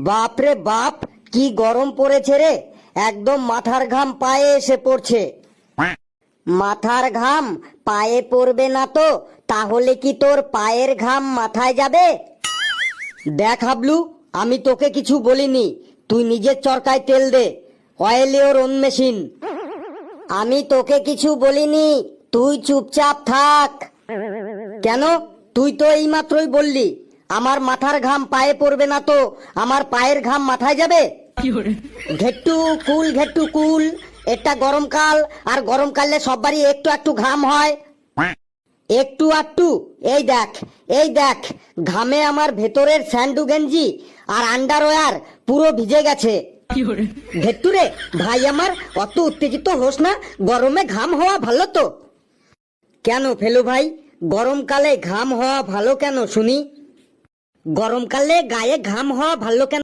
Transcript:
বাপরে বাপ, কি গরম পড়েছে রে। একদম মাথার ঘাম পায়ে এসে পড়ছে। মাথার ঘাম পায়ে পড়বে না তো তাহলে কি তোর পায়ের ঘাম মাথায় যাবে? দেখ হাবলু, আমি তোকে কিছু বলিনি, তুই নিজের চরকায় তেল দে। Oil your own machine. আমি তোকে কিছু বলিনি, তুই চুপচাপ থাক। কেন? তুই তো এইমাত্রই বললি আমার মাথার ঘাম পায়ে পড়বে না তো আমার পায়ের ঘাম মাথায় যাবে। ঘেট্টু কুল, ঘেট্টু কুল। এটা গরমকাল, আর গরমকালে সবারই একটু একটু ঘাম হয়। একটু আটটু? এই দেখ, এই দেখ, ঘামে আমার ভেতরের স্যান্ডু গেঞ্জি আর আন্ডারওয়্যার পুরো ভিজে গেছে। ঘেট্টু রে ভাই আমার, অত উত্তেজিত হোস না, গরমে ঘাম হওয়া ভালো তো। কেন ফেলু ভাই, গরমকালে ঘাম হওয়া ভালো কেন শুনি? গরমকালে গায়ে ঘাম হওয়া ভালো কেন?